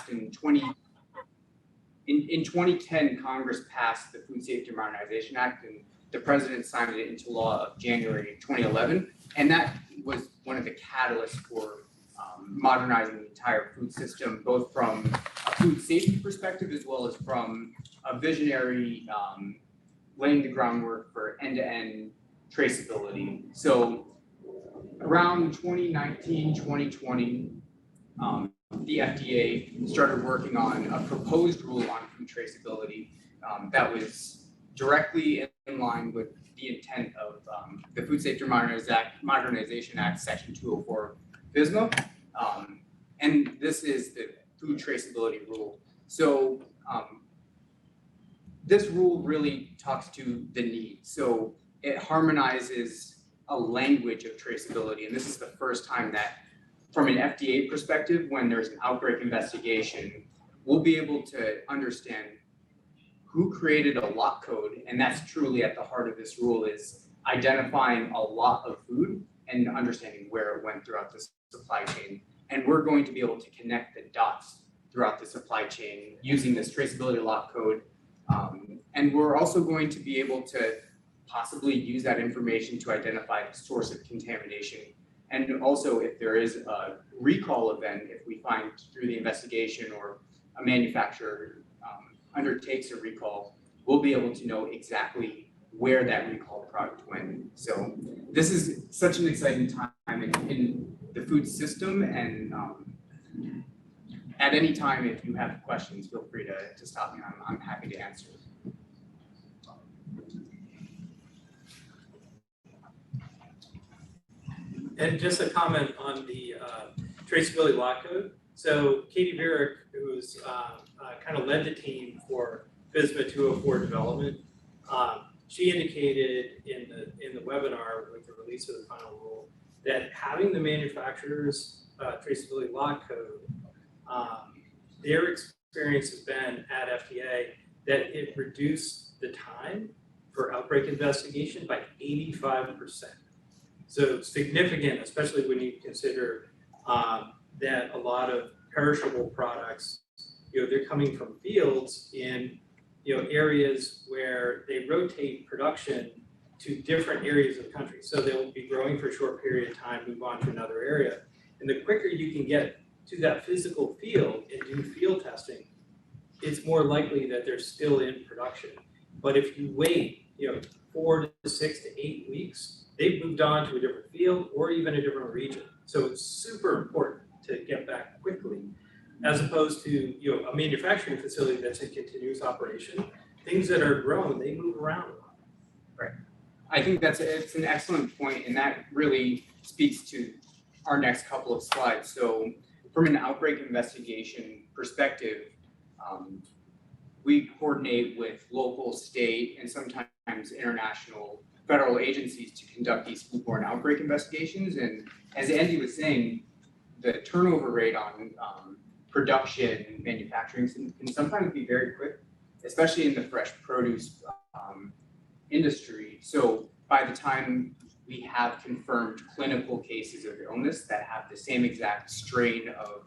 in 2010, Congress passed the Food Safety Modernization Act, and the president signed it into law of January 2011. And that was one of the catalysts for modernizing the entire food system, both from a food safety perspective as well as from a visionary laying the groundwork for end-to-end traceability. So around 2019, 2020, the FDA started working on a proposed rule on food traceability that was directly in line with the intent of the Food Safety Modernization Act, Section 204 FSMA. And this is the Food Traceability Rule. So this rule really talks to the need. So it harmonizes a language of traceability. And this is the first time that, from an FDA perspective, when there's an outbreak investigation, we'll be able to understand who created a lot code. And that's truly at the heart of this rule, is identifying a lot of food and understanding where it went throughout the supply chain. And we're going to be able to connect the dots throughout the supply chain using this traceability lot code. And we're also going to be able to possibly use that information to identify the source of contamination. And also, if there is a recall event, if we find through the investigation or a manufacturer undertakes a recall, we'll be able to know exactly where that recall product went. So this is such an exciting time in the food system, and at any time, if you have questions, feel free to stop me. I'm happy to answer. And just a comment on the traceability lot code. So Katie Varick, who's kind of led the team for FSMA 204 development, she indicated in the webinar with the release of the final rule that having the manufacturer's traceability lot code, their experience has been at FDA that it reduced the time for outbreak investigation by 85%. So significant, especially when you consider that a lot of perishable products, they're coming from fields in areas where they rotate production to different areas of the country. So they'll be growing for a short period of time, move on to another area. And the quicker you can get to that physical field and do field testing, it's more likely that they're still in production. But if you wait, 4 to 6 to 8 weeks, they've moved on to a different field or even a different region. So it's super important to get back quickly, as opposed to a manufacturing facility that's in continuous operation. Things that are grown, they move around a lot. Right. I think it's an excellent point, and that really speaks to our next couple of slides. So from an outbreak investigation perspective, we coordinate with local, state, and sometimes international federal agencies to conduct these foodborne outbreak investigations. And as Andy was saying, the turnover rate on production, manufacturing can sometimes be very quick, especially in the fresh produce industry. So by the time we have confirmed clinical cases of illness that have the same exact strain of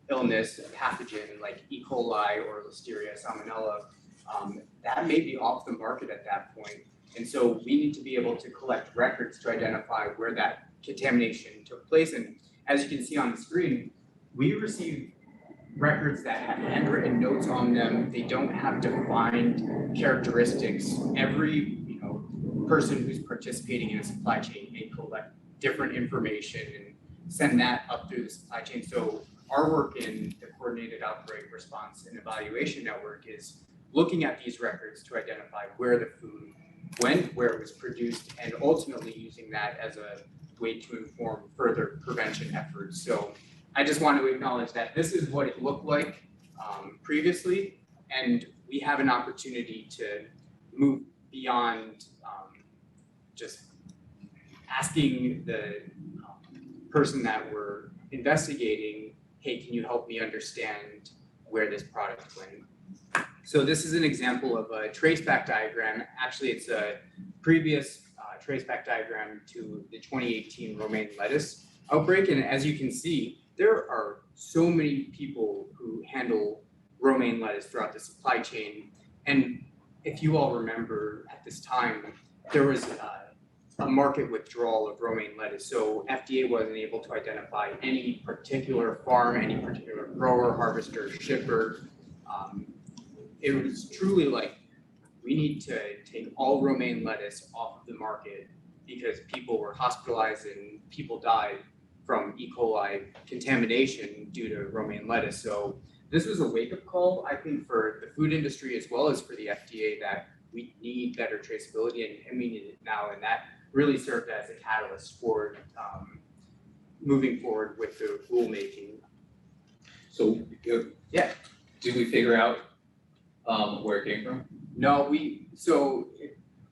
illness, a pathogen like E. coli or Listeria, Salmonella, that may be off the market at that point. And so we need to be able to collect records to identify where that contamination took place. And as you can see on the screen, we receive records that have handwritten notes on them. They don't have defined characteristics. Every person who's participating in a supply chain may collect different information and send that up through the supply chain. So our work in the Coordinated Outbreak Response and Evaluation Network is looking at these records to identify where the food went, where it was produced, and ultimately using that as a way to inform further prevention efforts. So I just want to acknowledge that this is what it looked like previously, and we have an opportunity to move beyond just asking the person that we're investigating, hey, can you help me understand where this product went? So this is an example of a traceback diagram. Actually, it's a previous traceback diagram to the 2018 romaine lettuce outbreak. And as you can see, there are so many people who handle romaine lettuce throughout the supply chain. And if you all remember at this time, there was a market withdrawal of romaine lettuce. So FDA wasn't able to identify any particular farm, any particular grower, harvester, shipper. It was truly like, we need to take all romaine lettuce off of the market because people were hospitalized and people died from E. coli contamination due to romaine lettuce. So this was a wake-up call, I think, for the food industry as well as for the FDA that we need better traceability and we need it now. And that really served as a catalyst for moving forward with the rulemaking. So, Yeah. did we figure out where it came from? No, we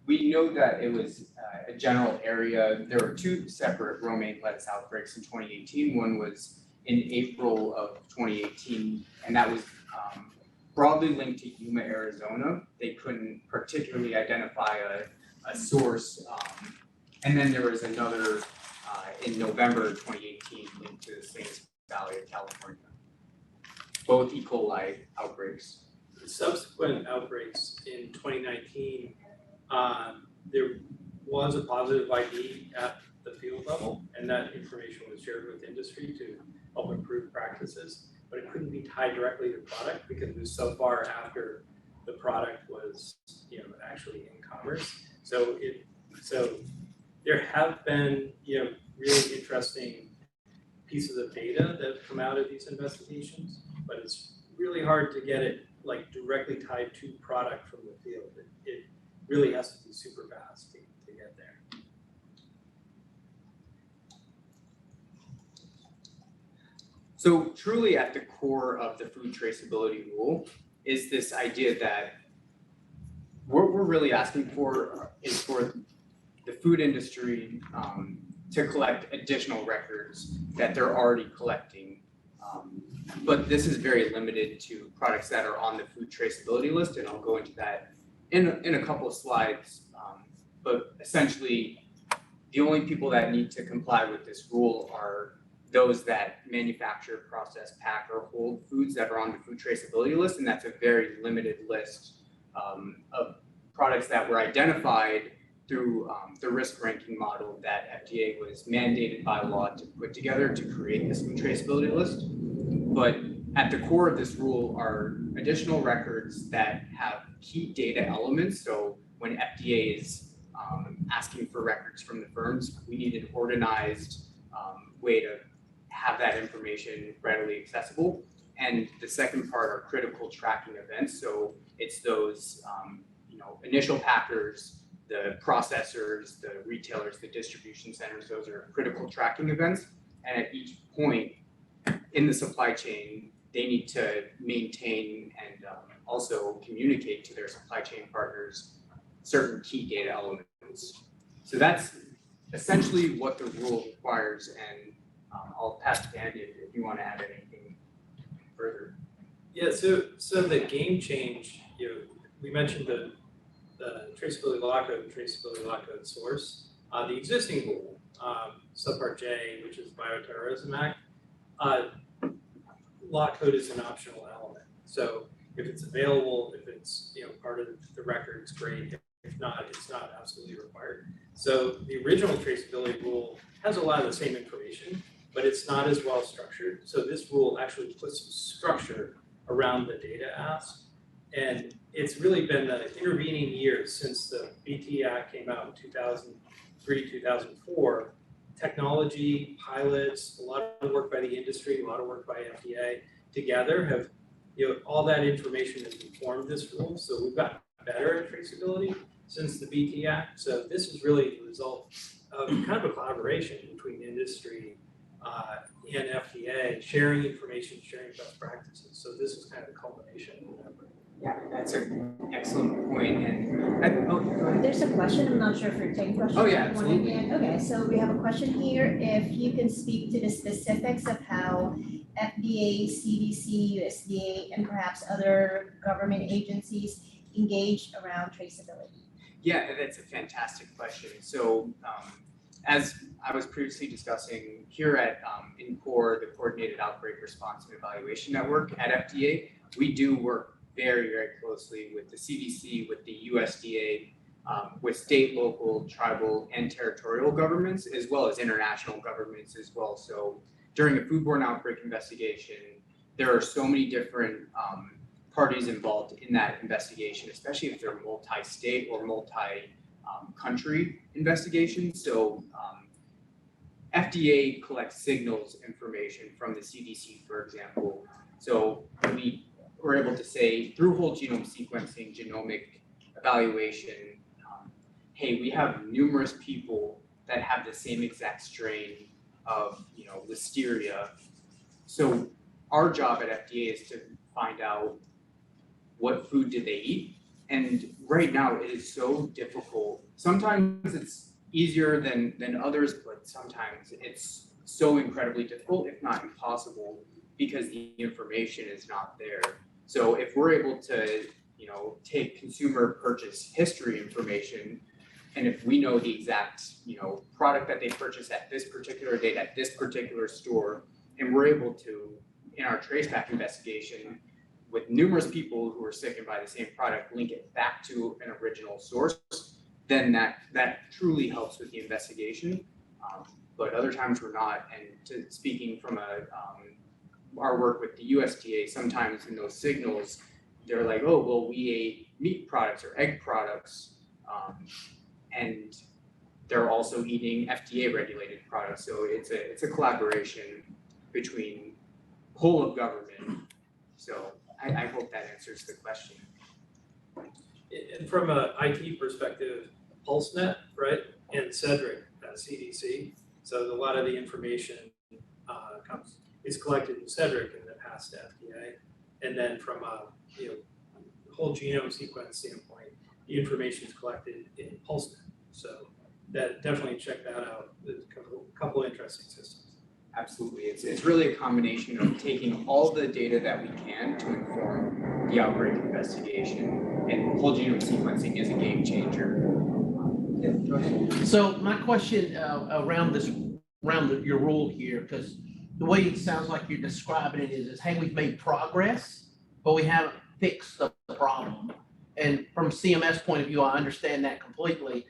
know that it was a general area. There were two separate romaine lettuce outbreaks in 2018. One was in April of 2018, and that was broadly linked to Yuma, Arizona. They couldn't particularly identify a source. And then there was another in November 2018 linked to the Salinas Valley of California. Both E. coli outbreaks. The subsequent outbreaks in 2019, there was a positive ID at the field level, and that information was shared with industry to help improve practices, but it couldn't be tied directly to product because it was so far after the product was, actually in commerce. So there have been, really interesting pieces of data that have come out of these investigations, but it's really hard to get it like directly tied to product from the field. It really has to be super fast to get there. So truly at the core of the food traceability rule is this idea that what we're really asking for is for the food industry to collect additional records that they're already collecting. But this is very limited to products that are on the food traceability list, and I'll go into that in a couple of slides. But essentially, the only people that need to comply with this rule are those that manufacture, process, pack, or hold foods that are on the food traceability list, and that's a very limited list of products that were identified through the risk ranking model that FDA was mandated by law to put together to create this food traceability list. But at the core of this rule are additional records that have key data elements. So when FDA is asking for records from the firms, we need an organized way to have that information readily accessible. And the second part are critical tracking events. So it's those initial packers, the processors, the retailers, the distribution centers, those are critical tracking events. And at each point in the supply chain, they need to maintain and also communicate to their supply chain partners certain key data elements. So that's essentially what the rule requires, and I'll pass it to Andy if you want to add anything further. Yeah, so the game change, we mentioned the traceability law code source. The existing rule, subpart J, which is Bioterrorism Act, law code is an optional element. So if it's available, if it's part of the record, it's great. If not, it's not absolutely required. So the original traceability rule has a lot of the same information, but it's not as well structured. So this rule actually puts some structure around the data ask. And it's really been the intervening years since the BT Act came out in 2003, 2004. Technology, pilots, a lot of work by the industry, a lot of work by FDA together have, all that information has informed this rule. So we've gotten better at traceability since the BT Act. So this is really the result of kind of a collaboration between industry and FDA, sharing information, sharing best practices. So this is kind of a culmination of that. Yeah, that's an excellent point. And go ahead. There's a question, I'm not sure if you're taking questions. Oh, yeah, absolutely. Okay, so we have a question here. If you can speak to the specifics of how FDA, CDC, USDA, and perhaps other government agencies engage around traceability. Yeah, that's a fantastic question. So as I was previously discussing here at INCOR, the Coordinated Outbreak Response and Evaluation Network at FDA, we do work very, very closely with the CDC, with the USDA, with state, local, tribal, and territorial governments, as well as international governments as well. So during a foodborne outbreak investigation, there are so many different parties involved in that investigation, especially if they're multi-state or multi-country investigations. So FDA collects signals information from the CDC, for example. So we were able to say through whole genome sequencing, genomic evaluation, hey, we have numerous people that have the same exact strain of, listeria. So our job at FDA is to find out what food did they eat. And right now it is so difficult. Sometimes it's easier than others, but sometimes it's so incredibly difficult, if not impossible, because the information is not there. So if we're able to, take consumer purchase history information, and if we know the exact, product that they purchased at this particular date at this particular store, and we're able to, in our traceback investigation, with numerous people who are sickened by the same product, link it back to an original source, then that truly helps with the investigation. But other times we're not. And speaking from our work with the USDA, sometimes in those signals, they're like, oh, well, we ate meat products or egg products, and they're also eating FDA regulated products. So it's a collaboration between whole of government. So I hope that answers the question. And from a IT perspective, PulseNet, right, and Cedric at CDC. So a lot of the information is collected in Cedric and then passed to FDA. And then from a whole genome sequence standpoint, the information is collected in PulseNet. So that definitely check that out. There's a couple interesting systems. Absolutely, it's really a combination of taking all the data that we can to inform the outbreak investigation, and whole genome sequencing is a game changer. Yeah, go ahead. So my question around your rule here, because the way it sounds like you're describing it is hey, we've made progress, but we haven't fixed the problem. And from CMS point of view, I understand that completely.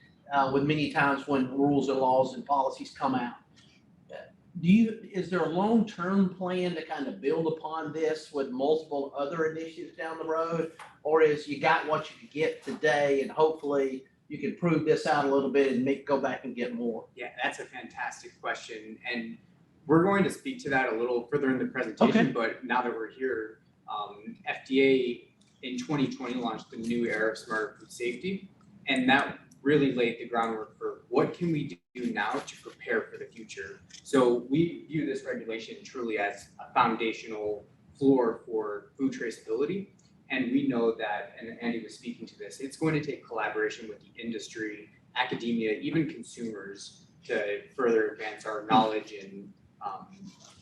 With many times when rules and laws and policies come out, is there a long-term plan to kind of build upon this with multiple other initiatives down the road, or is you got what you could get today and hopefully you can prove this out a little bit and go back and get more? Yeah, that's a fantastic question, and we're going to speak to that a little further in the presentation. Okay. But now that we're here, FDA in 2020 launched the new era of smarter food safety, and that really laid the groundwork for what can we do now to prepare for the future. So we view this regulation truly as a foundational floor for food traceability. And we know that, and Andy was speaking to this, it's going to take collaboration with the industry, academia, even consumers to further advance our knowledge and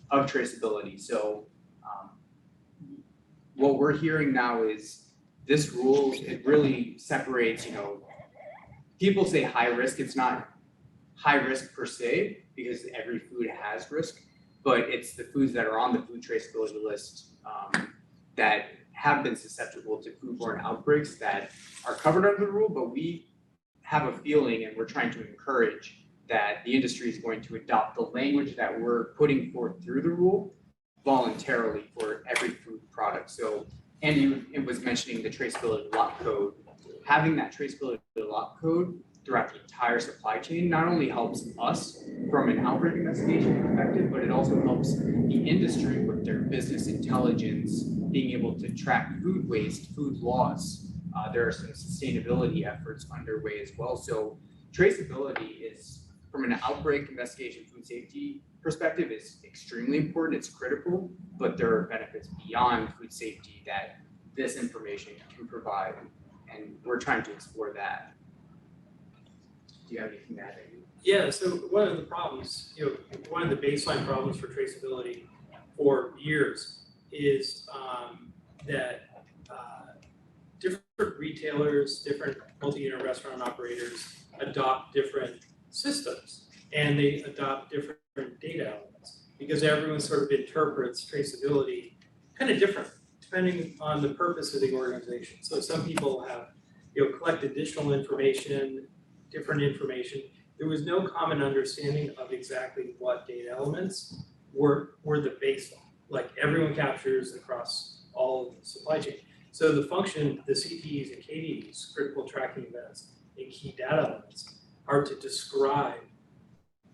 of traceability. So what we're hearing now is this rule, it really separates, people say high risk, it's not high risk per se, because every food has risk, but it's the foods that are on the food traceability list that have been susceptible to foodborne outbreaks that are covered under the rule. But we have a feeling, and we're trying to encourage, that the industry is going to adopt the language that we're putting forth through the rule voluntarily for every food product. So Andy was mentioning the traceability lock code. Having that traceability lock code throughout the entire supply chain not only helps us from an outbreak investigation perspective, but it also helps the industry with their business intelligence, being able to track food waste, food loss. There are some sustainability efforts underway as well. So traceability is, from an outbreak investigation food safety perspective, is extremely important. It's critical, but there are benefits beyond food safety that this information can provide. And we're trying to explore that. Do you have anything to add? Yeah, so one of the problems, one of the baseline problems for traceability for years is that different retailers, different multi-unit restaurant operators adopt different systems. and they adopt different data elements because everyone sort of interprets traceability kind of different depending on the purpose of the organization. So some people have, collect additional information, different information. There was no common understanding of exactly what data elements were the baseline. Like everyone captures across all of the supply chain. So the function, the CTEs and KDEs, critical tracking events, and key data elements, are to describe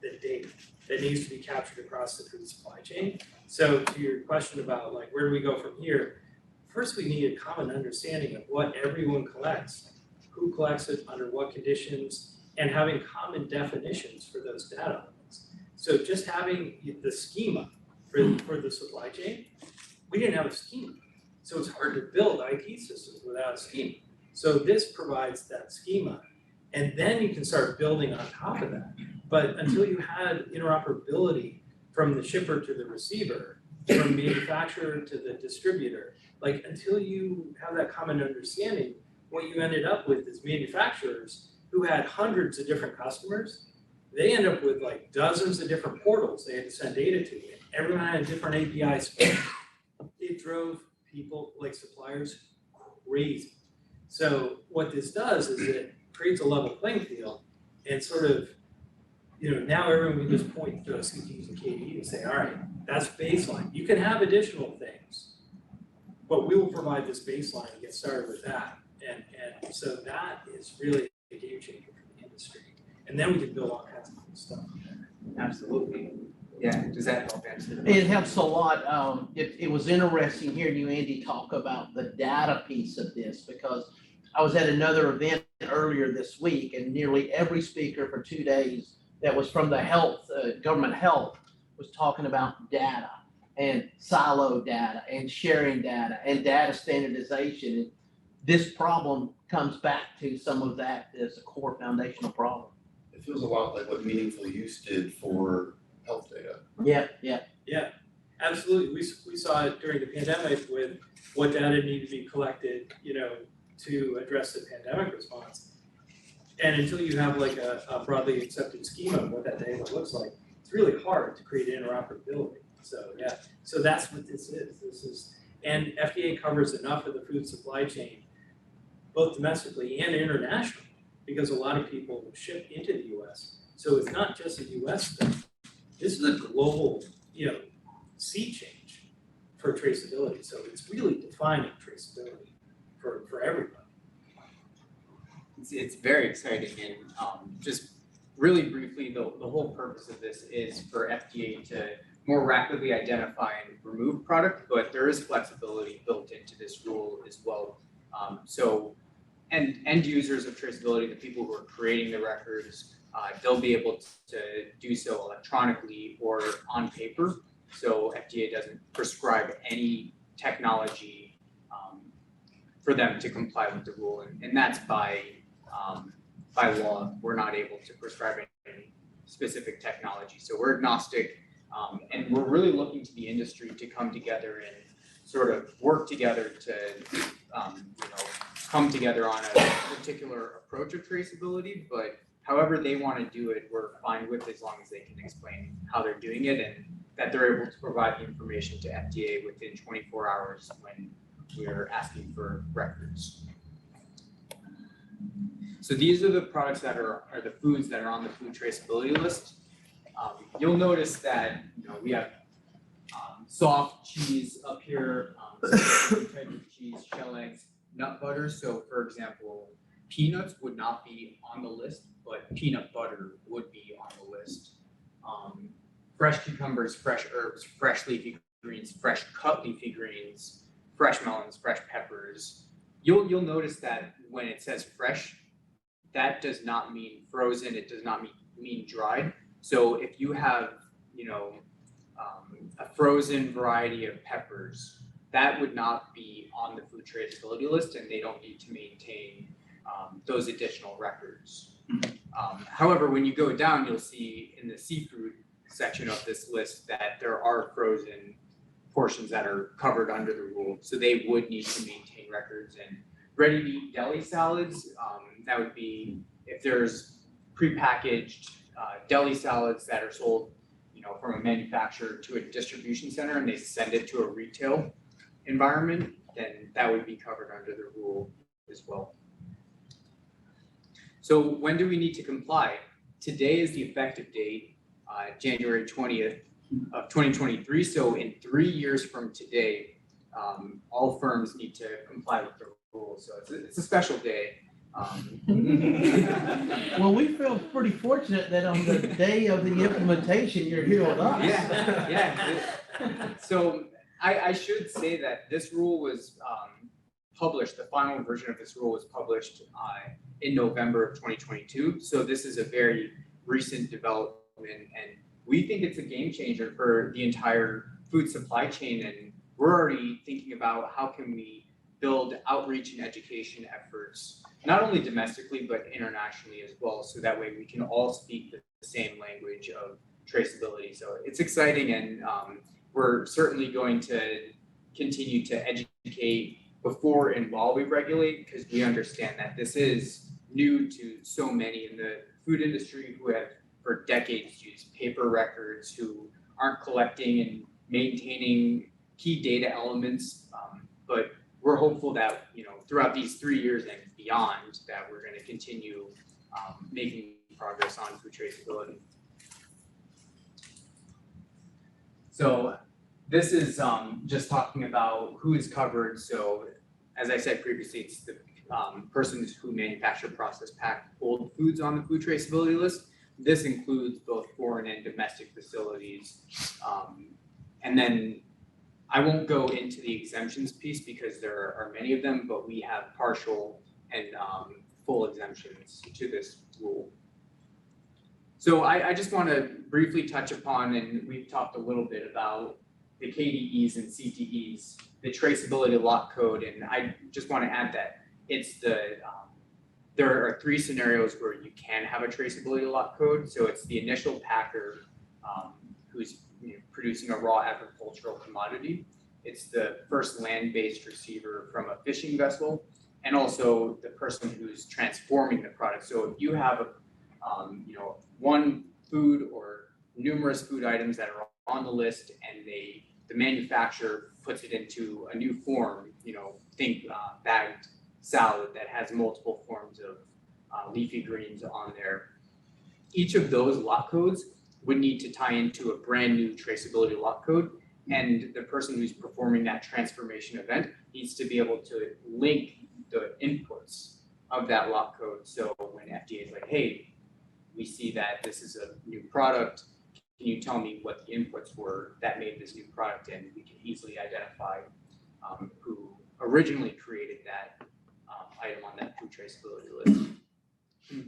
the data that needs to be captured across the food supply chain. So to your question about like, where do we go from here? First, we need a common understanding of what everyone collects, who collects it, under what conditions, and having common definitions for those data elements. So just having the schema for the supply chain, we didn't have a schema. So it's hard to build IT systems without a schema. So this provides that schema, and then you can start building on top of that. But until you had interoperability from the shipper to the receiver, from manufacturer to the distributor, like until you have that common understanding, what you ended up with is manufacturers who had hundreds of different customers. They end up with like dozens of different portals they had to send data to. Everyone had a different API space. It drove people, like suppliers, crazy. So what this does is it creates a level playing field and sort of, now everyone can just point to CTs and KDE and say, all right, that's baseline. You can have additional things, but we will provide this baseline and get started with that. And so that is really a game changer for the industry. And then we can build all kinds of cool stuff. Absolutely. Yeah, does that help answer? It helps a lot. It was interesting hearing you, Andy, talk about the data piece of this, because I was at another event earlier this week, and nearly every speaker for 2 days that was from the health, government health, was talking about data and silo data and sharing data and data standardization. And this problem comes back to some of that as a core foundational problem. It feels a lot like what Meaningful Use did for health data. Yeah, absolutely. We saw it during the pandemic with what data needed to be collected, to address the pandemic response. And until you have like a broadly accepted schema of what that data looks like, it's really hard to create interoperability. So yeah, so that's what this is. And FDA covers enough of the food supply chain, both domestically and internationally, because a lot of people ship into the US. So it's not just a US thing. This is a global, sea change for traceability. So it's really defining traceability for everybody. It's very exciting, and just really briefly, the whole purpose of this is for FDA to more rapidly identify and remove product, but there is flexibility built into this rule as well. So end users of traceability, the people who are creating the records, they'll be able to do so electronically or on paper. So FDA doesn't prescribe any technology for them to comply with the rule, and that's by law. We're not able to prescribe any specific technology, so we're agnostic, and we're really looking to the industry to come together and sort of work together to come together on a particular approach of traceability, but however they want to do it, we're fine with, as long as they can explain how they're doing it and that they're able to provide the information to FDA within 24 hours when we're asking for records. So these are the products that are the foods that are on the food traceability list. You'll notice that we have soft cheese up here, type of cheese, shell eggs, nut butter. So for example, peanuts would not be on the list, but peanut butter would be on the list. Fresh cucumbers, fresh herbs, fresh leafy greens, fresh cut leafy greens, fresh melons, fresh peppers. You'll notice that when it says fresh, that does not mean frozen. It does not mean dried. So if you have, a frozen variety of peppers, that would not be on the food traceability list, and they don't need to maintain those additional records. However, when you go down, you'll see in the seafood section of this list that there are frozen portions that are covered under the rule, so they would need to maintain records. And ready-to-eat deli salads, that would be if there's prepackaged deli salads that are sold, from a manufacturer to a distribution center and they send it to a retail environment, then that would be covered under the rule as well. So when do we need to comply? Today is the effective date, January 20th of 2023. So in 3 years from today, all firms need to comply with the rule. So it's a special day. Well, we feel pretty fortunate that on the day of the implementation, you're here with us. Yeah. So I should say that this rule was published, the final version of this rule was published in November of 2022. So this is a very recent development, and we think it's a game changer for the entire food supply chain. And we're already thinking about how can we build outreach and education efforts, not only domestically, but internationally as well. So that way we can all speak the same language of traceability. So it's exciting, and we're certainly going to continue to educate before and while we regulate, because we understand that this is new to so many in the food industry who have for decades used paper records, who aren't collecting and maintaining key data elements. But we're hopeful that, throughout these 3 years and beyond, that we're going to continue making progress on food traceability. So this is just talking about who is covered. So as I said previously, it's the persons who manufacture, process, pack, hold foods on the food traceability list. This includes both foreign and domestic facilities. And then I won't go into the exemptions piece because there are many of them, but we have partial and full exemptions to this rule. So I just want to briefly touch upon, and we've talked a little bit about the KDEs and CTEs, the traceability lot code, and I just want to add that it's there are 3 scenarios where you can have a traceability lot code. So it's the initial packer who's producing a raw agricultural commodity. It's the first land-based receiver from a fishing vessel, and also the person who's transforming the product. So if you have one food or numerous food items that are on the list, and the manufacturer puts it into a new form, think bagged salad that has multiple forms of leafy greens on there. Each of those lot codes would need to tie into a brand new traceability lot code, and the person who's performing that transformation event needs to be able to link the inputs of that lot code. So when FDA is like, hey, we see that this is a new product, can you tell me what the inputs were that made this new product? And we can easily identify who originally created that item on that food traceability list.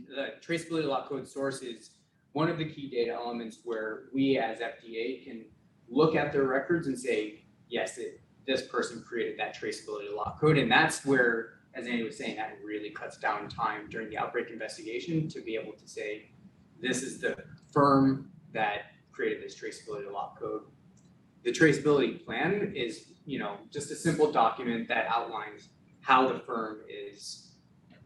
The traceability lot code source is one of the key data elements where we as FDA can look at their records and say, yes, this person created that traceability lot code. And that's where, as Andy was saying, that really cuts down time during the outbreak investigation to be able to say, this is the firm that created this traceability lot code. The traceability plan is, just a simple document that outlines how the firm is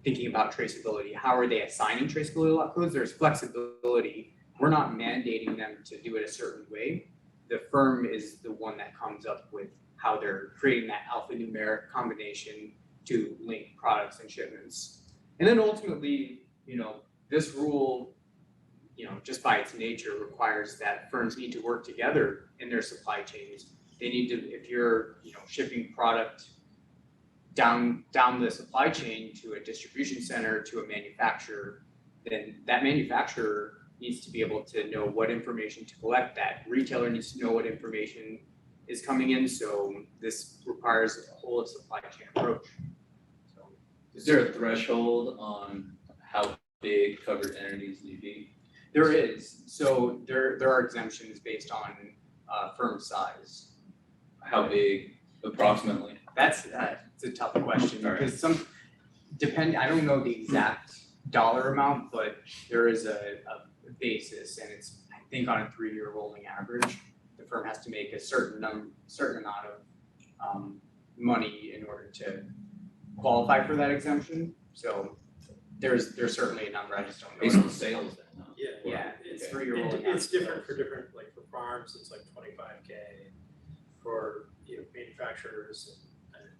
thinking about traceability. How are they assigning traceability lot codes? There's flexibility. We're not mandating them to do it a certain way. The firm is the one that comes up with how they're creating that alphanumeric combination to link products and shipments. And then ultimately, this rule, just by its nature, requires that firms need to work together in their supply chains. They need to, if you're, shipping product down the supply chain to a distribution center, to a manufacturer, then that manufacturer needs to be able to know what information to collect. That retailer needs to know what information is coming in. So this requires a whole supply chain approach. So, Is there a threshold on how big covered entities need to be? there is. So there are exemptions based on firm size. How big approximately? It's a tough question All right. because I don't know the exact dollar amount, but there is a basis, and it's, I think, on a 3-year rolling average. The firm has to make a certain amount of money in order to qualify for that exemption. So there's certainly a number. I just don't know. Based on sales then, huh? Yeah, It's, for your rolling it's out different sales. for different, like for farms, it's like 25K. For, manufacturers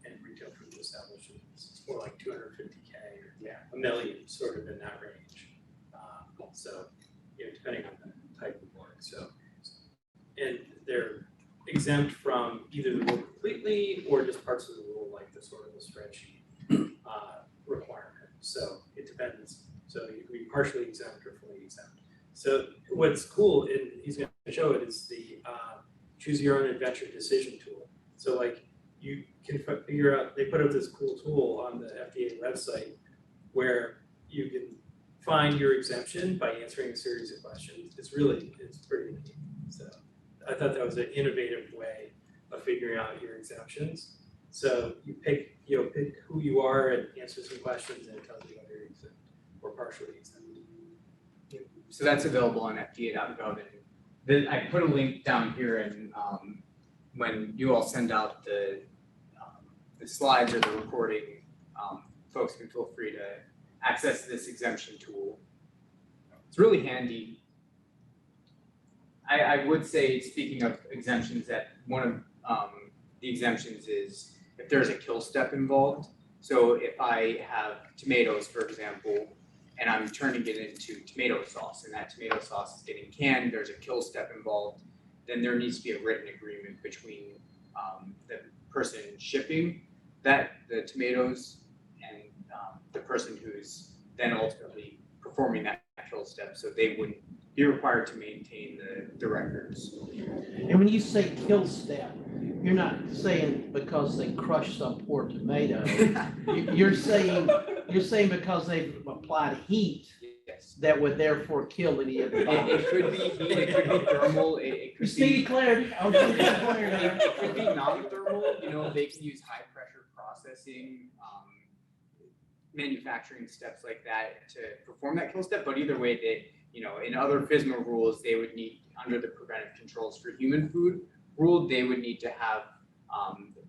and retail food establishments, it's more like 250K or $1 million, sort of in that range. So, depending on the type of work, so. And they're exempt from either the rule completely or just parts of the rule, like the sort of the spreadsheet requirement. So it depends. So you can be partially exempt or fully exempt. So what's cool, and he's going to show it, is the choose your own adventure decision tool. So like you can figure out, they put out this cool tool on the FDA website where you can find your exemption by answering a series of questions. It's pretty neat. So I thought that was an innovative way of figuring out your exemptions. So you pick who you are and answer some questions, and it tells you whether you're exempt or partially exempt. So that's available on FDA.gov, and I put a link down here, and when you all send out the slides or the recording, folks can feel free to access this exemption tool. It's really handy. I would say, speaking of exemptions, that one of the exemptions is if there's a kill step involved. So if I have tomatoes, for example, and I'm turning it into tomato sauce, and that tomato sauce is getting canned, there's a kill step involved, then there needs to be a written agreement between the person shipping the tomatoes and the person who's then ultimately performing that kill step, so they wouldn't be required to maintain the records. And when you say kill step, you're not saying because they crushed some poor tomato. You're saying because they've applied heat Yes. that would therefore kill any of the bodies. It could be heat, it could be thermal, it could Speedy be. clarity. I was just declaring that. It could be non-thermal, they can use high pressure processing, manufacturing steps like that to perform that kill step, but either way, they, in other FSMA rules, they would need, under the preventive controls for human food rule, they would need to have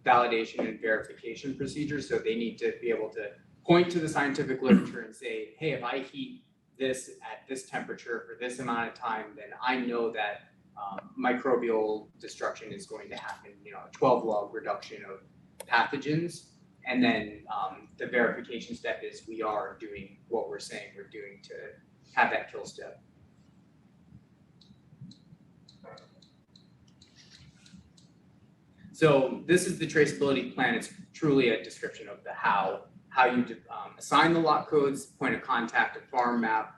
validation and verification procedures, so they need to be able to point to the scientific literature and say, hey, if I heat this at this temperature for this amount of time, then I know that microbial destruction is going to happen, a 12 log reduction of pathogens. And then the verification step is we are doing what we're saying we're doing to have that kill step. So this is the traceability plan. It's truly a description of the how you assign the lot codes, point of contact, a farm map.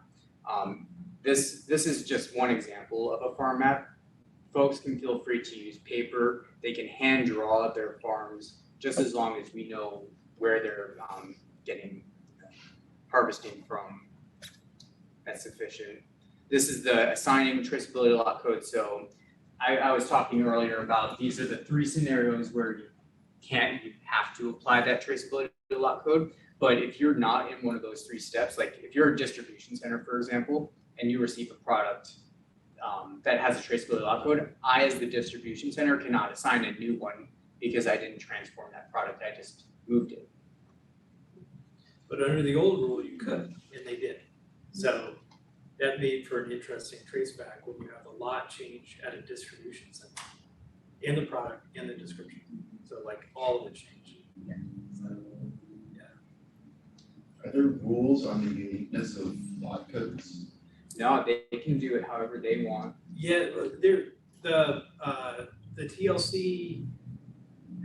This is just one example of a farm map. Folks can feel free to use paper. They can hand draw their farms just as long as we know where they're harvesting from. That's sufficient. This is the assigning traceability lot code. So I was talking earlier about these are the three scenarios where you have to apply that traceability lot code. But if you're not in one of those three steps, like if you're a distribution center, for example, and you receive a product that has a traceability lot code, I, as the distribution center, cannot assign a new one because I didn't transform that product, I just moved it. But under the old rule, you could, and they did. So that made for an interesting traceback when you have a lot change at a distribution center in the product and the description. So like all of it changed. Yeah. So, Are there rules on the uniqueness of lot codes? No, they can do it however they want. yeah, the TLC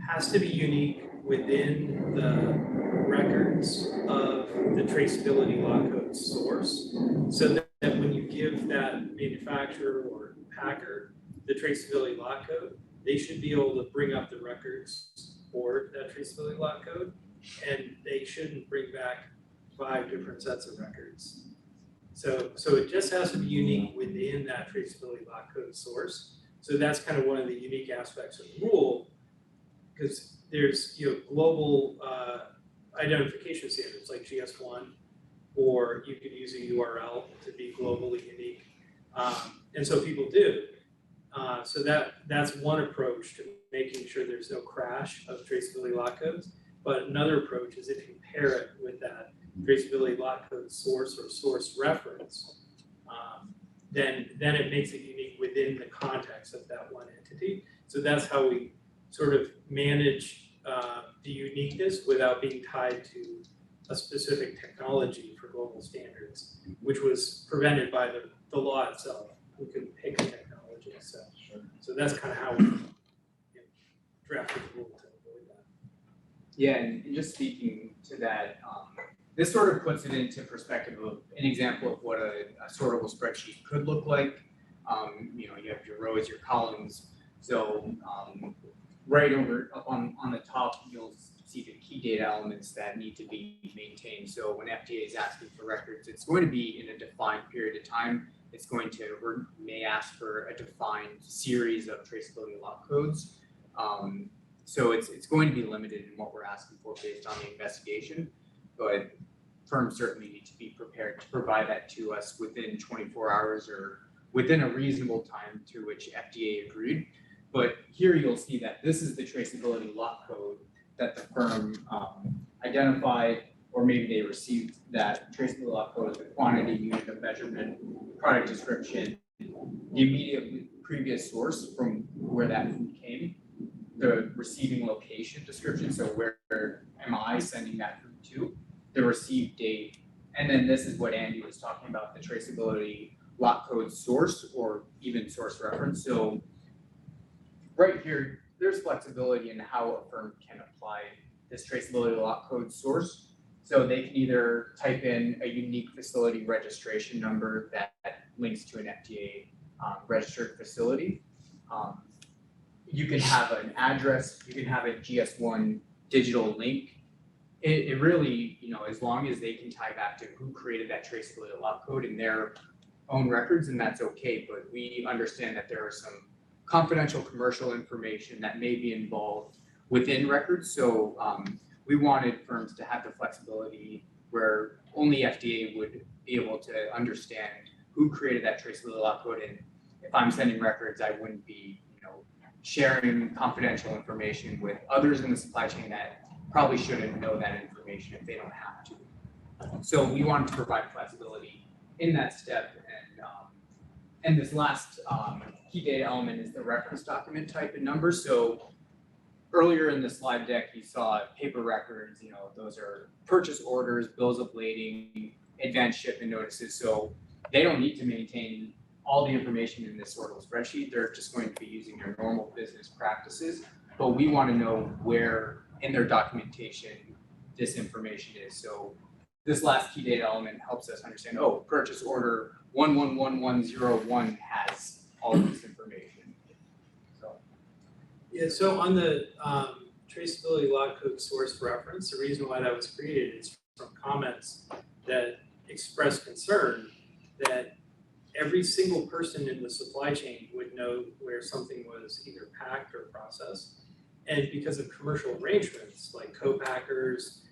has to be unique within the records of the traceability lot code source, so that when you give that manufacturer or packer the traceability lot code, they should be able to bring up the records for that traceability lot code, and they shouldn't bring back 5 different sets of records. So it just has to be unique within that traceability lot code source. So that's kind of one of the unique aspects of the rule, because there's global identification standards like GS1, or you could use a URL to be globally unique, and so people do. So that's one approach to making sure there's no crash of traceability lot codes. But another approach is if you pair it with that traceability lot code source or source reference, then it makes it unique within the context of that one entity. So that's how we sort of manage the uniqueness without being tied to a specific technology for global standards, which was prevented by the law itself. We could pick a technology, so that's kind of how we drafted the rule to avoid that. Yeah, and just speaking to that, this sort of puts it into perspective of an example of what a sortable spreadsheet could look like. You know, you have your rows, your columns. So right over up on the top, you'll see the key data elements that need to be maintained. So when FDA is asking for records, it's going to be in a defined period of time. It's going to, or may ask for a defined series of traceability law codes. So it's going to be limited in what we're asking for based on the investigation, but firms certainly need to be prepared to provide that to us within 24 hours or within a reasonable time to which FDA agreed. But here you'll see that this is the traceability lot code that the firm identified, or maybe they received that traceability lot code, the quantity, unit of measurement, product description, the immediate previous source from where that food came, the receiving location description, so where am I sending that food to, the receive date, and then this is what Andy was talking about, the traceability lot code source or even source reference. So right here, there's flexibility in how a firm can apply this traceability lot code source. So they can either type in a unique facility registration number that links to an FDA registered facility. You can have an address, you can have a GS1 digital link. It really, you know, as long as they can tie back to who created that traceability lot code in their own records, and that's okay. But we understand that there are some confidential commercial information that may be involved within records. So we wanted firms to have the flexibility where only FDA would be able to understand who created that traceability lot code. And if I'm sending records, I wouldn't be, you know, sharing confidential information with others in the supply chain that probably shouldn't know that information if they don't have to. So we wanted to provide flexibility in that step. And this last key data element is the reference document type and number. So earlier in the slide deck, you saw paper records, you know, those are purchase orders, bills of lading, advanced shipment notices. So they don't need to maintain all the information in this sortable spreadsheet. They're just going to be using their normal business practices. But we want to know where in their documentation this information is. So this last key data element helps us understand, oh, purchase order 111101 has all of this information. So yeah, so on the traceability lot code source reference, the reason why that was created is from comments that express concern that every single person in the supply chain would know where something was either packed or processed. And because of commercial arrangements like co-packers,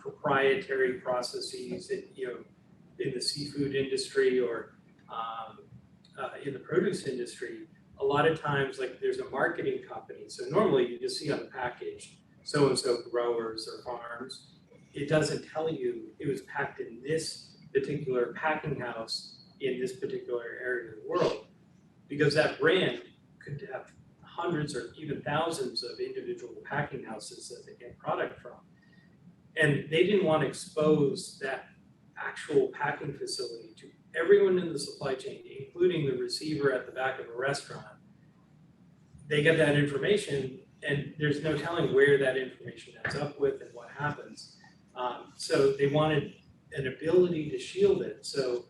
proprietary processes, in the seafood industry or in the produce industry, a lot of times, like there's a marketing company. So normally you just see on the package, so-and-so growers or farms. It doesn't tell you it was packed in this particular packing house in this particular area of the world, because that brand could have hundreds or even thousands of individual packing houses that they get product from. And they didn't want to expose that actual packing facility to everyone in the supply chain, including the receiver at the back of a restaurant. They get that information and there's no telling where that information ends up with and what happens. So they wanted an ability to shield it. So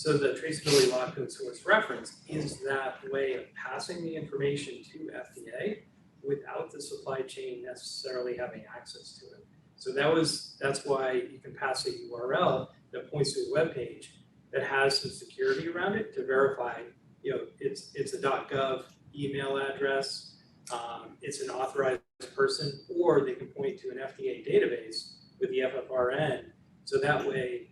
the traceability lot code source reference is that way of passing the information to FDA without the supply chain necessarily having access to it. So that's why you can pass a URL that points to a web page that has some security around it to verify, it's a .gov email address, it's an authorized person, or they can point to an FDA database with the FFRN. So that way,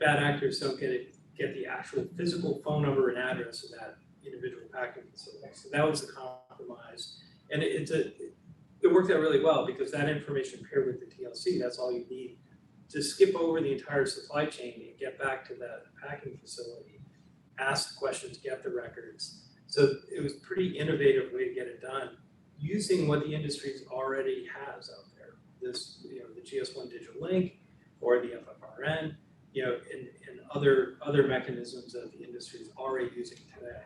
bad actors don't get the actual physical phone number and address of that individual packing facility. So that was the compromise, and it worked out really well because that information paired with the TLC, that's all you need to skip over the entire supply chain and get back to that packing facility, ask the questions, get the records. So it was a pretty innovative way to get it done using what the industry already has out there. This, the GS1 digital link or the FFRN, and other mechanisms that the industry is already using today.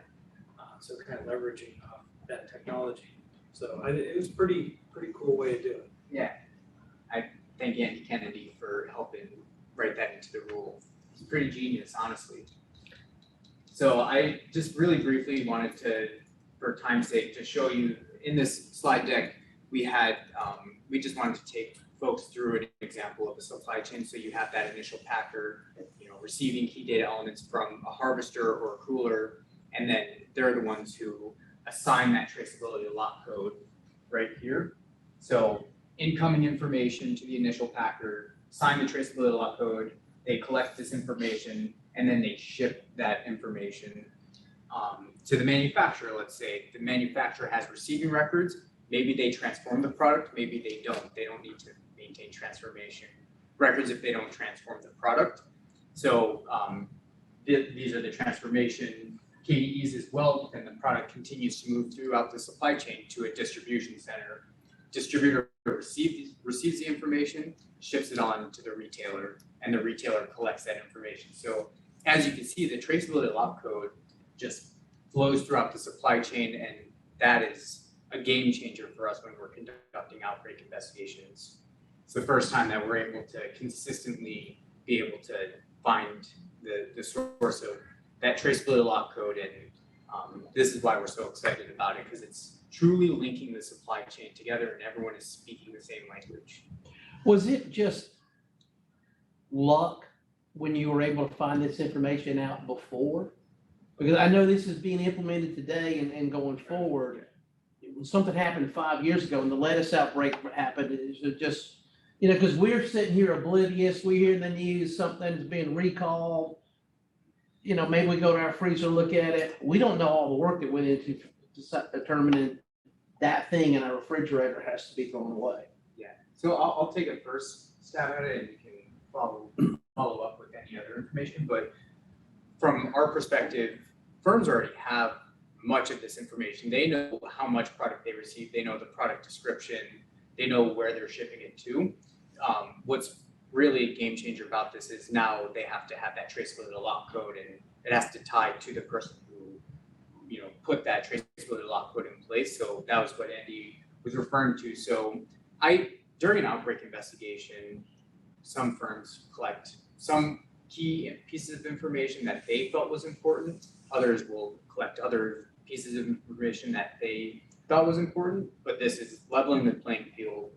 So kind of leveraging that technology. So it was pretty cool way to do it. Yeah, I thank Andy Kennedy for helping write that into the rule. It's pretty genius, honestly. So I just really briefly wanted to, for time's sake, to show you in this slide deck, we just wanted to take folks through an example of a supply chain. So you have that initial packer, receiving key data elements from a harvester or a cooler, and then they're the ones who assign that traceability lot code right here. So incoming information to the initial packer, assign the traceability lot code, they collect this information, and then they ship that information to the manufacturer. Let's say the manufacturer has receiving records, maybe they transform the product, maybe they don't. They don't need to maintain transformation records if they don't transform the product. So these are the transformation KDEs as well, and the product continues to move throughout the supply chain to a distribution center. Distributor receives the information, ships it on to the retailer, and the retailer collects that information. So as you can see, the traceability lot code just flows throughout the supply chain, and that is a game changer for us when we're conducting outbreak investigations. It's the first time that we're able to consistently be able to find the source of that traceability lot code, and this is why we're so excited about it, because it's truly linking the supply chain together and everyone is speaking the same language. Was it just luck when you were able to find this information out before? Because I know this is being implemented today and going forward. Something happened 5 years ago when the lettuce outbreak happened. It just, because we're sitting here oblivious, we hear in the news something's being recalled. Maybe we go to our freezer, look at it. We don't know all the work that went into determining that thing in our refrigerator has to be thrown away. Yeah, so I'll take a first stab at it and you can follow up with any other information. But from our perspective, firms already have much of this information. They know how much product they receive. They know the product description. They know where they're shipping it to. What's really a game changer about this is now they have to have that traceability lot code, and it has to tie to the person who put that traceability lot code in place. So that was what Andy was referring to. So during an outbreak investigation, some firms collect some key pieces of information that they felt was important. Others will collect other pieces of information that they thought was important, but this is leveling the playing field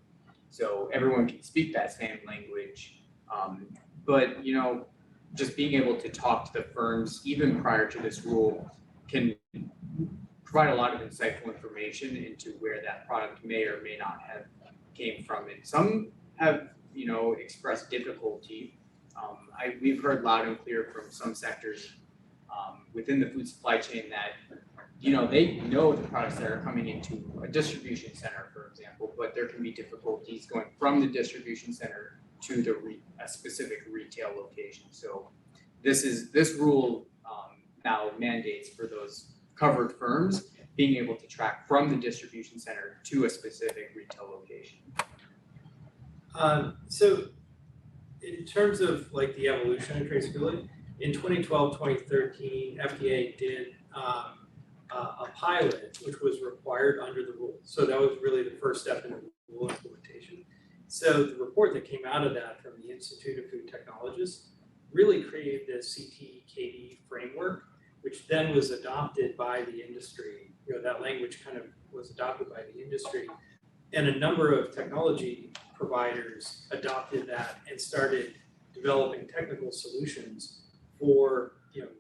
so everyone can speak that same language. But just being able to talk to the firms even prior to this rule can provide a lot of insightful information into where that product may or may not have came from. And some have, expressed difficulty. We've heard loud and clear from some sectors within the food supply chain that, they know the products that are coming into a distribution center, for example, but there can be difficulties going from the distribution center to a specific retail location. So this rule now mandates for those covered firms being able to track from the distribution center to a specific retail location. So in terms of the evolution of traceability, in 2012, 2013, FDA did a pilot, which was required under the rule. So that was really the first step in the rule implementation. So the report that came out of that from the Institute of Food Technologists really created this CT-KD framework, which then was adopted by the industry. That language kind of was adopted by the industry. And a number of technology providers adopted that and started developing technical solutions for,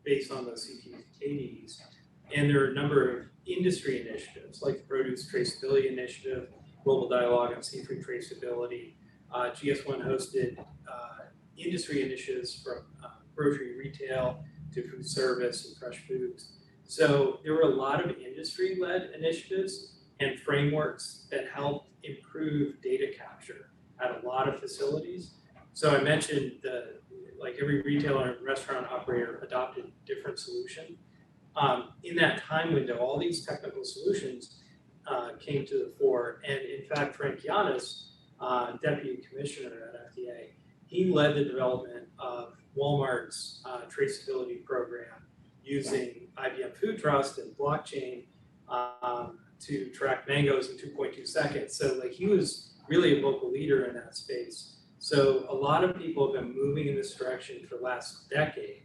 based on those CT-KDs. And there are a number of industry initiatives like the Produce Traceability Initiative, Global Dialogue on Seafood Traceability. GS1 hosted industry initiatives from grocery retail to food service and fresh foods. So there were a lot of industry-led initiatives and frameworks that helped improve data capture at a lot of facilities So I mentioned like every retailer and restaurant operator adopted different solution. In that time window, all these technical solutions came to the fore. And in fact, Frank Giannis, Deputy Commissioner at FDA, he led the development of Walmart's traceability program using IBM Food Trust and blockchain to track mangoes in 2.2 seconds. So like he was really a vocal leader in that space. So a lot of people have been moving in this direction for the last decade.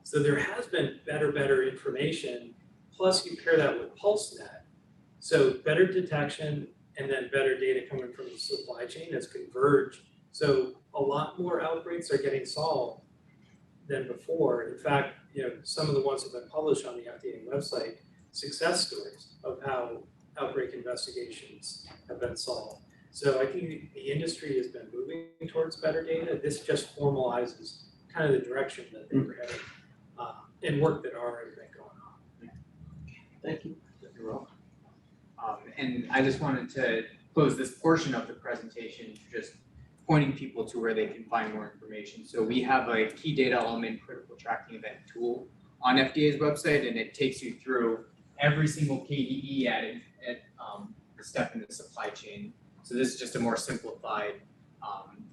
So there has been better information, plus you pair that with PulseNet. So better detection and then better data coming from the supply chain that's converged. So a lot more outbreaks are getting solved than before. In fact, some of the ones that have been published on the FDA website, success stories of how outbreak investigations have been solved. So I think the industry has been moving towards better data. This just formalizes kind of the direction that they were heading and work that already been going on. Thank you. You're welcome. And I just wanted to close this portion of the presentation just pointing people to where they can find more information. So we have a key data element critical tracking event tool on FDA's website, and it takes you through every single KDE at the step in the supply chain. So this is just a more simplified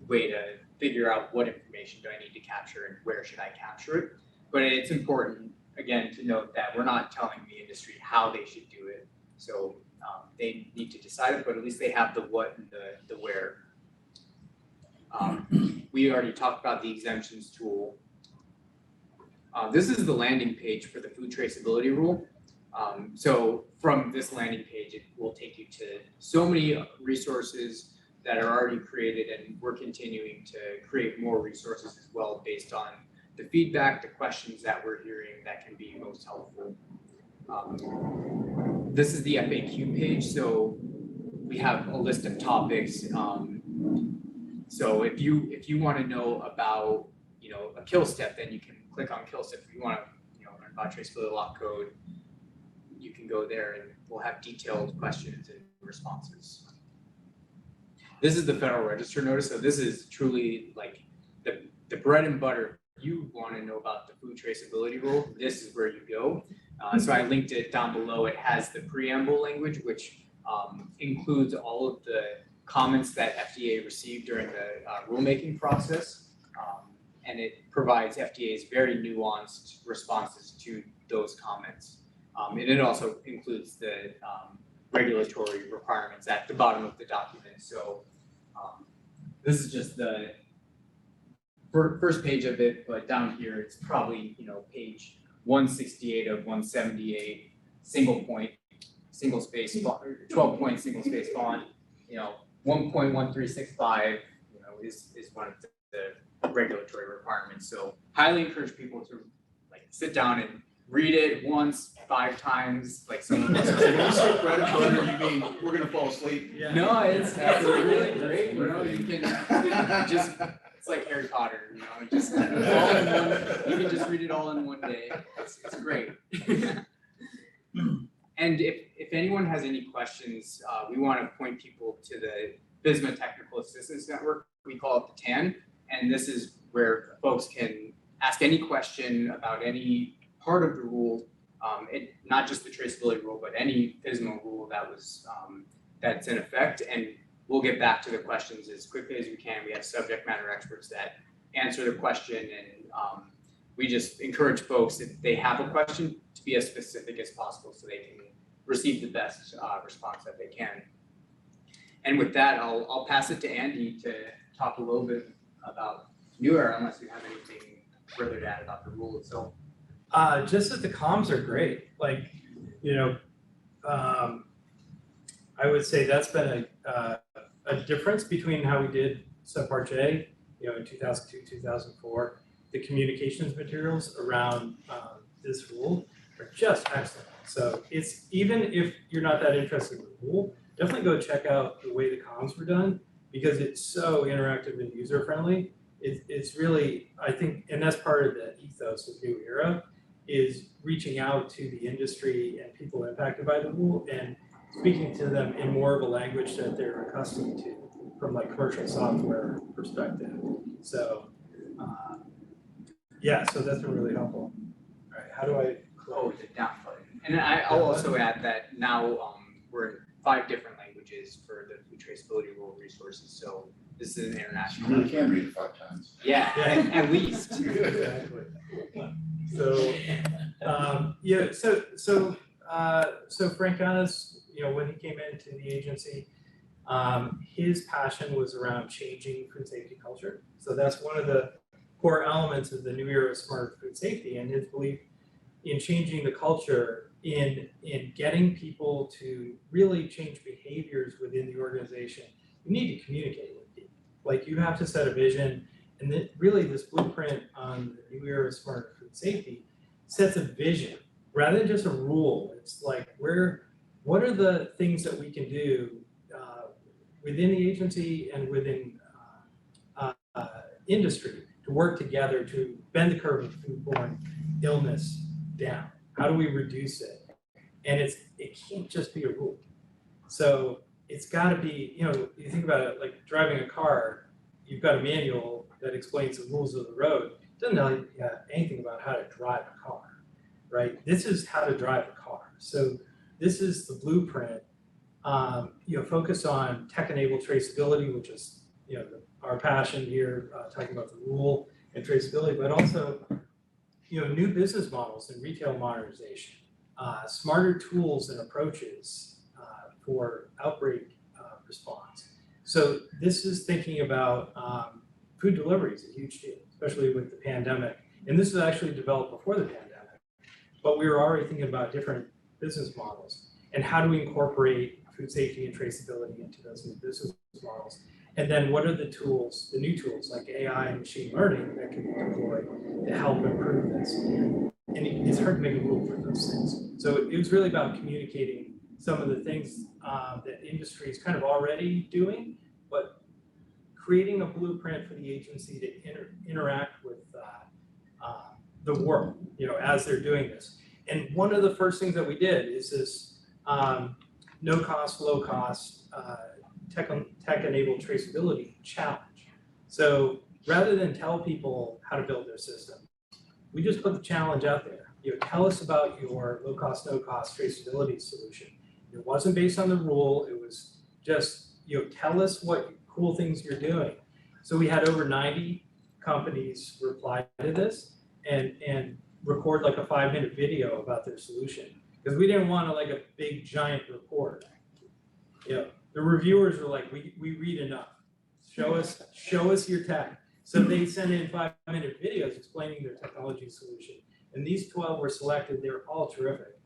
way to figure out what information do I need to capture and where should I capture it. But it's important, again, to note that we're not telling the industry how they should do it. So they need to decide it, but at least they have the what and the where. We already talked about the exemptions tool. This is the landing page for the Food Traceability Rule. So from this landing page, it will take you to so many resources that are already created, and we're continuing to create more resources as well based on the feedback, the questions that we're hearing that can be most helpful. This is the FAQ page, so we have a list of topics. So if you want to know about a kill step, then you can click on kill step. If you want to learn about traceability law code, you can go there and we'll have detailed questions and responses. This is the Federal Register notice, so this is truly like the bread and butter. If you want to know about the Food Traceability Rule, this is where you go. So I linked it down below. It has the preamble language, which includes all of the comments that FDA received during the rulemaking process, and it provides FDA's very nuanced responses to those comments. And it also includes the regulatory requirements at the bottom of the document. So this is just the first page of it, but down here it's probably page 168 of 178, single point, single space, 12 point, single space font. 1.1365, is one of the regulatory requirements. So highly encourage people to sit down and read it once, 5 times, like some of us. When you say bread and butter, you mean we're gonna fall asleep? Yeah. No, it's really great. You can just, it's like Harry Potter, just all in one. You can just read it all in one day. It's great. And if anyone has any questions, we want to point people to the FSMA Technical Assistance Network. We call it the TAN, and this is where folks can ask any question about any part of the rule, not just the traceability rule, but any FSMA rule that's in effect. And we'll get back to the questions as quickly as we can. We have subject matter experts that answer the question, and we just encourage folks, if they have a question, to be as specific as possible so they can receive the best response that they can. And with that, I'll pass it to Andy to talk a little bit about New Era, unless you have anything further to add about the rule itself. Just that the comms are great. I would say that's been a difference between how we did Subpart J, in 2002, 2004. The communications materials around this rule are just excellent. So it's, even if you're not that interested in the rule, definitely go check out the way the comms were done, because it's so interactive and user friendly. It's really, I think, and that's part of the ethos of New Era, is reaching out to the industry and people impacted by the rule and speaking to them in more of a language that they're accustomed to from commercial software perspective. So, yeah, so that's been really helpful. All right, how do I? Oh, the down button. And I'll also add that now we're in 5 different languages for the Food Traceability Rule resources. So this is an You international. really can read it 5 times. Yeah, at least. Exactly. So, yeah, so Frank Annis, when he came into the agency, his passion was around changing food safety culture. So that's one of the core elements of the new era of smart food safety, and his belief in changing the culture, in getting people to really change behaviors within the organization. You need to communicate with people. Like, you have to set a vision, and then really this blueprint on the new era of smart food safety sets a vision rather than just a rule. It's like, what are the things that we can do within the agency and within industry to work together to bend the curve of foodborne illness down? How do we reduce it? And it can't just be a rule. So it's got to be, you think about it like driving a car. You've got a manual that explains the rules of the road. It doesn't tell you anything about how to drive a car, right? This is how to drive a car. So this is the blueprint. Focus on tech-enabled traceability, which is our passion here, talking about the rule and traceability, but also new business models and retail modernization, smarter tools and approaches for outbreak response. So this is thinking about food delivery is a huge deal, especially with the pandemic. And this was actually developed before the pandemic, but we were already thinking about different business models and how do we incorporate food safety and traceability into those new business models. And then what are the tools, the new tools like AI and machine learning that can be deployed to help improve this? And it's hard to make a rule for those things. So it was really about communicating some of the things that industry is kind of already doing, but creating a blueprint for the agency to interact with the world, as they're doing this. And one of the first things that we did is this no cost, low cost tech-enabled traceability challenge. So rather than tell people how to build their system, we just put the challenge out there. Tell us about your low cost, no cost traceability solution. It wasn't based on the rule. It was just, tell us what cool things you're doing. So we had over 90 companies reply to this and record like a 5-minute video about their solution, because we didn't want a big giant report. The reviewers were like, we read enough. Show us your tech. So they sent in 5-minute videos explaining their technology solution. And these 12 were selected. They were all terrific.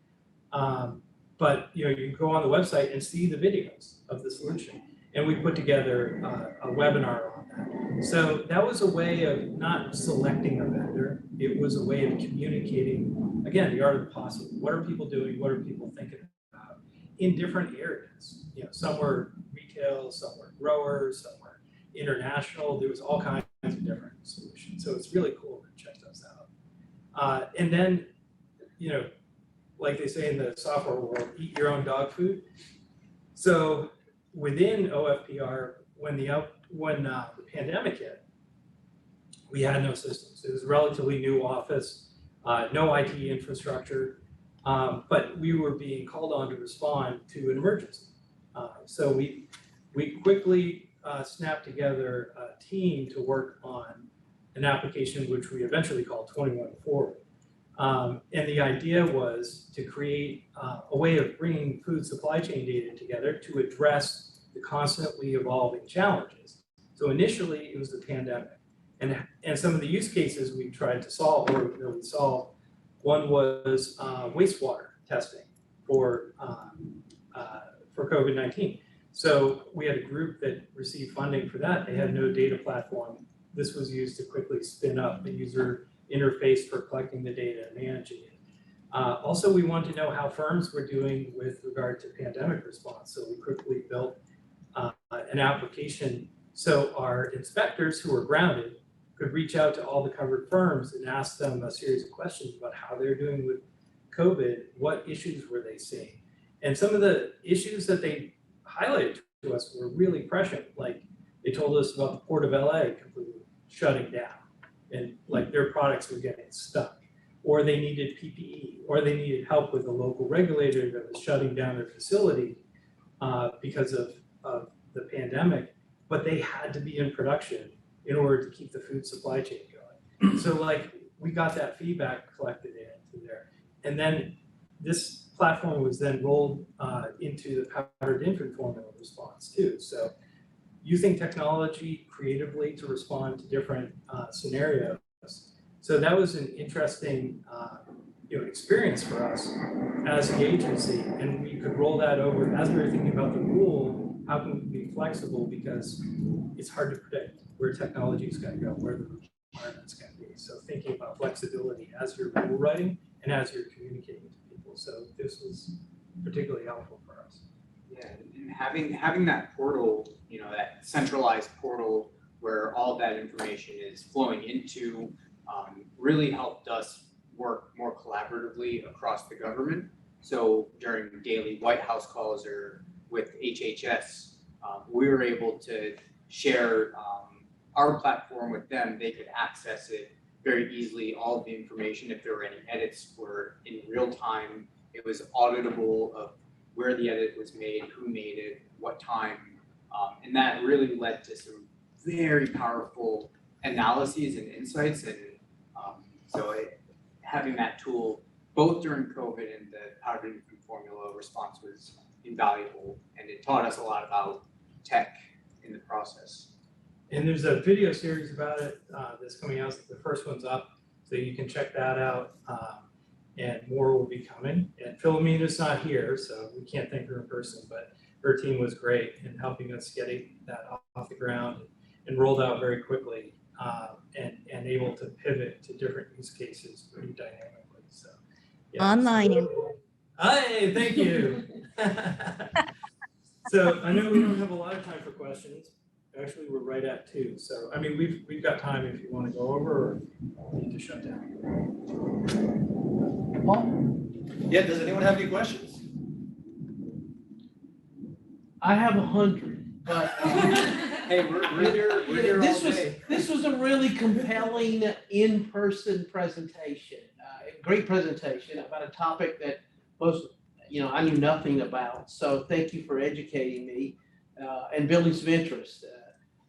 But you can go on the website and see the videos of the solution. And we put together a webinar on that. So that was a way of not selecting a vendor. It was a way of communicating, again, the art of the possible. What are people doing? What are people thinking about in different areas? Some were retail, some were growers, some were international. There was all kinds of different solutions. So it's really cool to check those out. And then, like they say in the software world, eat your own dog food. So within OFPR, when the pandemic hit, we had no systems. It was a relatively new office, no IT infrastructure, but we were being called on to respond to an emergency. So we quickly snapped together a team to work on an application which we eventually called 21 Forward. And the idea was to create a way of bringing food supply chain data together to address the constantly evolving challenges. So initially it was the pandemic, and some of the use cases we tried to solve, or that we solved, one was wastewater testing for COVID-19. So we had a group that received funding for that. They had no data platform. This was used to quickly spin up the user interface for collecting the data and managing it. Also, we wanted to know how firms were doing with regard to pandemic response. So we quickly built an application so our inspectors who were grounded could reach out to all the covered firms and ask them a series of questions about how they're doing with COVID, what issues were they seeing. And some of the issues that they highlighted to us were really prescient. Like, they told us about the Port of LA completely shutting down and like their products were getting stuck, or they needed PPE, or they needed help with a local regulator that was shutting down their facility because of the pandemic, but they had to be in production in order to keep the food supply chain going. So like we got that feedback collected into there. And then this platform was then rolled into the powdered infant formula response too. So using technology creatively to respond to different scenarios. So that was an interesting experience for us as the agency, and we could roll that over as we were thinking about the rule. How can we be flexible, because it's hard to predict where technology is going to go, where the requirements going to be. So thinking about flexibility as you're rule writing and as you're communicating to people. So this was particularly helpful for us. Yeah, and having that portal, that centralized portal where all of that information is flowing into, really helped us work more collaboratively across the government. So during daily White House calls or with HHS, we were able to share our platform with them. They could access it very easily. All of the information, if there were any edits, were in real time. It was auditable of where the edit was made, who made it, what time, and that really led to some very powerful analyses and insights. And having that tool both during COVID and the powdered infant formula response was invaluable, and it taught us a lot about tech in the process. And there's a video series about it that's coming out. The first one's up, so you can check that out. And more will be coming. And Philomena's not here, so we can't thank her in person, but her team was great in helping us getting that off the ground and rolled out very quickly, and able to pivot to different use cases pretty dynamically. So yeah. Online. Hi, thank you. So I know we don't have a lot of time for questions. Actually, we're right at 2. So I mean, we've got time if you want to go over, or need to shut down. Yeah, does anyone have any questions? I have 100, but Hey, we're here all day. This was a really compelling in-person presentation. Great presentation about a topic that I knew nothing about. So thank you for educating me and building some interest.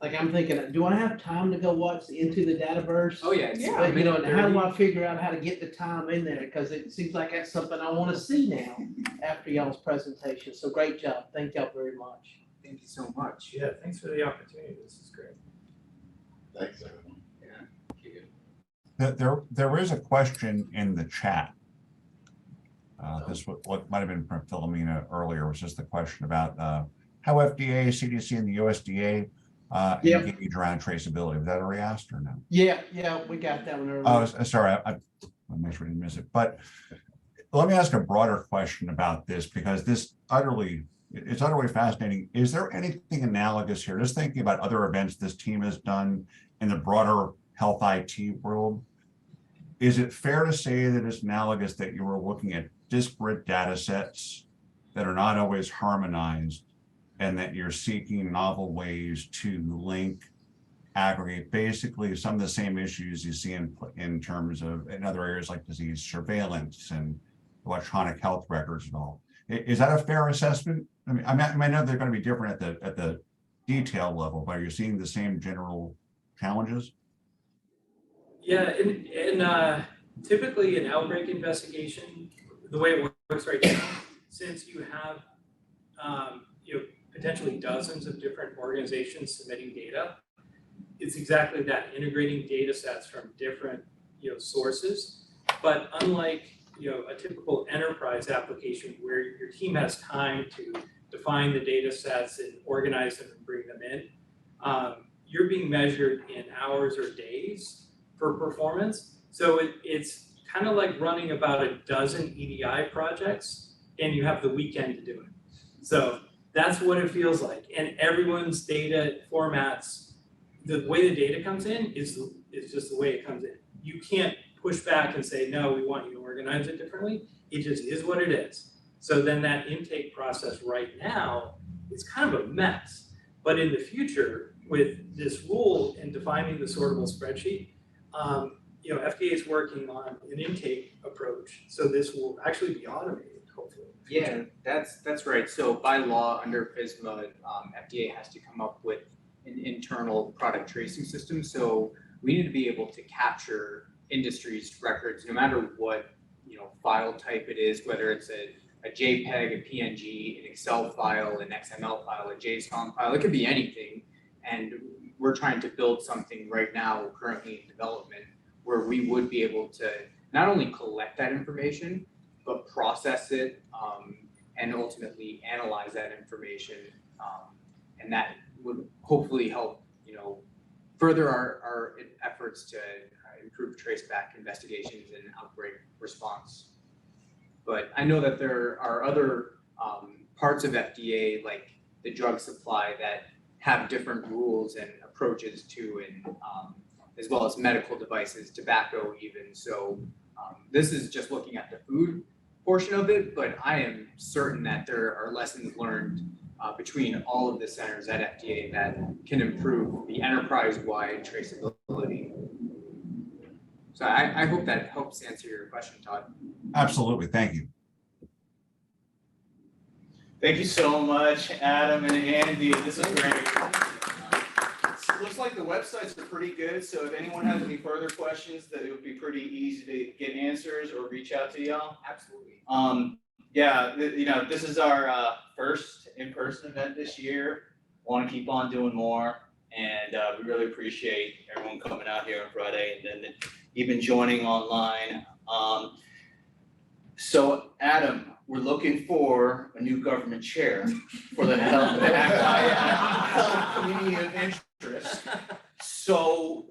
Like I'm thinking, do I have time to go watch Into the Dataverse? Oh yeah, And how do I figure out how to get the time in there? Because it seems like that's something I want to see now after y'all's presentation. So great job. Thank y'all very much. Thank you so much. Yeah, thanks for the opportunity. This is great. Thanks, everyone. There is a question in the chat. This what might have been from Philomena earlier, was just the question about how FDA, CDC, and the USDA engage around traceability. Was that already asked or no? Yeah, we got that one earlier. Oh, sorry, I make sure I didn't miss it. But let me ask a broader question about this, because it's utterly fascinating. Is there anything analogous here? Just thinking about other events this team has done in the broader health IT world, is it fair to say that it's analogous that you were looking at disparate data sets that are not always harmonized, and that you're seeking novel ways to link, aggregate basically some of the same issues you see in terms of in other areas like disease surveillance and electronic health records and all? Is that a fair assessment? I mean, I know they're going to be different at the detail level, but are you seeing the same general challenges? Yeah, and typically an outbreak investigation, the way it works right now, since you have potentially dozens of different organizations submitting data, it's exactly that, integrating data sets from different sources. But unlike a typical enterprise application where your team has time to define the data sets and organize them and bring them in, you're being measured in hours or days for performance. So it's kind of like running about a dozen EDI projects and you have the weekend to do it. So that's what it feels like. And everyone's data formats, the way the data comes in is just the way it comes in. You can't push back and say, no, we want you to organize it differently. It just is what it is. So then that intake process right now is kind of a mess. But in the future, with this rule and defining the sortable spreadsheet, FDA is working on an intake approach, so this will actually be automated, hopefully. Yeah, that's right. So by law, under FSMA, FDA has to come up with an internal product tracing system. So we need to be able to capture industry's records, no matter what, file type it is, whether it's a JPEG, a PNG, an Excel file, an XML file, a JSON file, it could be anything. And we're trying to build something right now, currently in development, where we would be able to not only collect that information, but process it, and ultimately analyze that information. And that would hopefully help, further our efforts to improve traceback investigations and outbreak response. But I know that there are other parts of FDA, like the drug supply, that have different rules and approaches to, and as well as medical devices, tobacco even. So this is just looking at the food portion of it, but I am certain that there are lessons learned between all of the centers at FDA that can improve the enterprise-wide traceability. So I hope that helps answer your question, Todd. Absolutely, thank you. Thank you so much, Adam and Andy. This is great. It looks like the websites are pretty good, so if anyone has any further questions, that it would be pretty easy to get answers or reach out to y'all. Absolutely. This is our first in-person event this year. Want to keep on doing more, and we really appreciate everyone coming out here on Friday and then even joining online. So Adam, we're looking for a new government chair for the health community of interest. So,